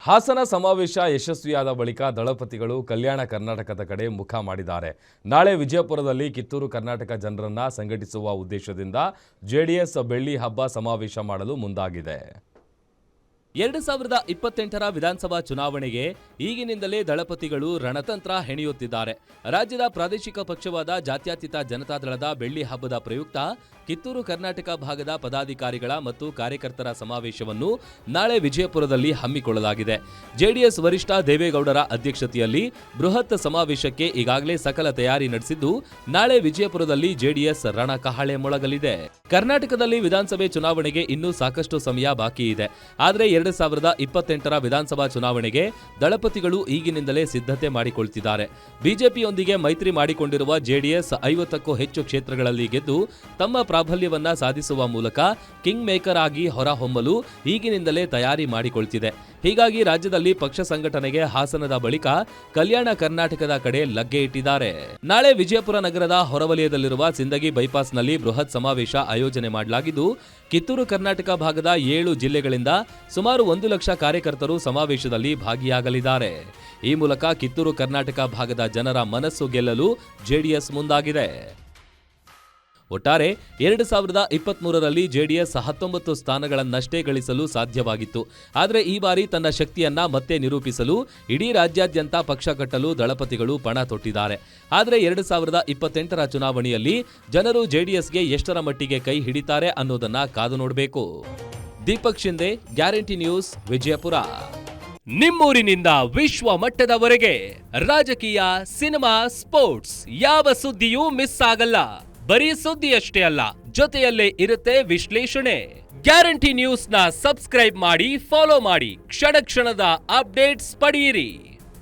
ಹಾಸನ ಸಮಾವೇಶ ಯಶಸ್ವಿಯಾದ ಬಳಿಕ ದಳಪತಿಗಳು ಕಲ್ಯಾಣ ಕರ್ನಾಟಕದ ಕಡೆ ಮುಖ ಮಾಡಿದ್ದಾರೆ. ನಾಳೆ ವಿಜಯಪುರದಲ್ಲಿ ಕಿತ್ತೂರು ಕರ್ನಾಟಕ ಜನರನ್ನ ಸಂಘಟಿಸುವ ಉದ್ದೇಶದಿಂದ ಜೆಡಿಎಸ್ ಬೆಳ್ಳಿ ಹಬ್ಬ ಸಮಾವೇಶ ಮಾಡಲು ಮುಂದಾಗಿದೆ. 2028ರ ವಿಧಾನಸಭಾ ಚುನಾವಣೆಗೆ ಈಗಿನಿಂದಲೇ ದಳಪತಿಗಳು ರಣತಂತ್ರ ಹೆಣೆಯುತ್ತಿದ್ದಾರೆ. ರಾಜ್ಯದ ಪ್ರಾದೇಶಿಕ ಪಕ್ಷವಾದ ಜಾತ್ಯತೀತ ಜನತಾದಳದ ಬೆಳ್ಳಿ ಹಬ್ಬದ ಪ್ರಯುಕ್ತ ಕಿತ್ತೂರು ಕರ್ನಾಟಕ ಭಾಗದ ಪದಾಧಿಕಾರಿಗಳ ಮತ್ತು ಕಾರ್ಯಕರ್ತರ ಸಮಾವೇಶವನ್ನು ನಾಳೆ ವಿಜಯಪುರದಲ್ಲಿ ಹಮ್ಮಿಕೊಳ್ಳಲಾಗಿದೆ. ಜೆಡಿಎಸ್ ವರಿಷ್ಠ ದೇವೇಗೌಡರ ಅಧ್ಯಕ್ಷತೆಯಲ್ಲಿ ಬೃಹತ್ ಸಮಾವೇಶಕ್ಕೆ ಈಗಾಗಲೇ ಸಕಲ ತಯಾರಿ ನಡೆಸಿದ್ದು, ನಾಳೆ ವಿಜಯಪುರದಲ್ಲಿ ಜೆಡಿಎಸ್ ರಣಕಹಳೆ ಮೊಳಗಲಿದೆ. ಕರ್ನಾಟಕದಲ್ಲಿ ವಿಧಾನಸಭೆ ಚುನಾವಣೆಗೆ ಇನ್ನೂ ಸಾಕಷ್ಟು ಸಮಯ ಬಾಕಿ ಇದೆ. ಆದರೆ 2028ರ ವಿಧಾನಸಭಾ ಚುನಾವಣೆಗೆ ದಳಪತಿಗಳು ಈಗಿನಿಂದಲೇ ಸಿದ್ಧತೆ ಮಾಡಿಕೊಳ್ತಿದ್ದಾರೆ. ಬಿಜೆಪಿಯೊಂದಿಗೆ ಮೈತ್ರಿ ಮಾಡಿಕೊಂಡಿರುವ ಜೆಡಿಎಸ್ 50ಕ್ಕೂ ಹೆಚ್ಚು ಕ್ಷೇತ್ರಗಳಲ್ಲಿ ಗೆದ್ದು ತಮ್ಮ ಪ್ರಾಬಲ್ಯವನ್ನ ಸಾಧಿಸುವ ಮೂಲಕ ಕಿಂಗ್ ಮೇಕರ್ ಆಗಿ ಹೊರಹೊಮ್ಮಲು ಈಗಿನಿಂದಲೇ ತಯಾರಿ ಮಾಡಿಕೊಳ್ತಿದೆ. ಹೀಗಾಗಿ ರಾಜ್ಯದಲ್ಲಿ ಪಕ್ಷ ಸಂಘಟನೆಗೆ ಹಾಸನದ ಬಳಿಕ ಕಲ್ಯಾಣ ಕರ್ನಾಟಕದ ಕಡೆ ಲಗ್ಗೆ ಇಟ್ಟಿದ್ದಾರೆ. ನಾಳೆ ವಿಜಯಪುರ ನಗರದ ಹೊರವಲಯದಲ್ಲಿರುವ ಸಿಂದಗಿ ಬೈಪಾಸ್ನಲ್ಲಿ ಬೃಹತ್ ಸಮಾವೇಶ ಆಯೋಜನೆ ಮಾಡಲಾಗಿದ್ದು, ಕಿತ್ತೂರು ಕರ್ನಾಟಕ ಭಾಗದ 7 ಜಿಲ್ಲೆಗಳಿಂದ ಸುಮಾರು 1 ಲಕ್ಷ ಕಾರ್ಯಕರ್ತರು ಸಮಾವೇಶದಲ್ಲಿ ಭಾಗಿಯಾಗಲಿದ್ದಾರೆ. ಈ ಮೂಲಕ ಕಿತ್ತೂರು ಕರ್ನಾಟಕ ಭಾಗದ ಜನರ ಮನಸ್ಸು ಗೆಲ್ಲಲು ಜೆಡಿಎಸ್ ಮುಂದಾಗಿದೆ. ಒಟ್ಟಾರೆ 2023ರಲ್ಲಿ ಜೆಡಿಎಸ್ 19 ಸ್ಥಾನಗಳನ್ನಷ್ಟೇ ಗಳಿಸಲು ಸಾಧ್ಯವಾಗಿತ್ತು. ಆದರೆ ಈ ಬಾರಿ ತನ್ನ ಶಕ್ತಿಯನ್ನ ಮತ್ತೆ ನಿರೂಪಿಸಲು ಇಡೀ ರಾಜ್ಯಾದ್ಯಂತ ಪಕ್ಷ ಕಟ್ಟಲು ದಳಪತಿಗಳು ಪಣ ತೊಟ್ಟಿದ್ದಾರೆ. ಆದರೆ 2028ರ ಚುನಾವಣೆಯಲ್ಲಿ ಜನರು ಜೆಡಿಎಸ್ಗೆ ಎಷ್ಟರ ಮಟ್ಟಿಗೆ ಕೈ ಹಿಡಿತಾರೆ ಅನ್ನೋದನ್ನ ಕಾದು ನೋಡಬೇಕು. Deepak Shinde, guarantee news, Vijayapura. ನಿಮ್ಮೂರಿನಿಂದ ವಿಶ್ವ ಮಟ್ಟದವರೆಗೆ ರಾಜಕೀಯ, ಸಿನಿಮಾ, ಸ್ಪೋರ್ಟ್ಸ್ ಯಾವ ಸುದ್ದಿಯೂ ಮಿಸ್ ಆಗಲ್ಲ. ಬರೀ ಸುದ್ದಿಯಷ್ಟೇ ಅಲ್ಲ, ಜೊತೆಯಲ್ಲೇ ಇರುತ್ತೆ ವಿಶ್ಲೇಷಣೆ. ಗ್ಯಾರಂಟಿ ನ್ಯೂಸ್ನ ಸಬ್ಸ್ಕ್ರೈಬ್ ಮಾಡಿ, ಫಾಲೋ ಮಾಡಿ, ಕ್ಷಣ ಕ್ಷಣದ ಅಪ್ಡೇಟ್ಸ್ ಪಡೆಯಿರಿ.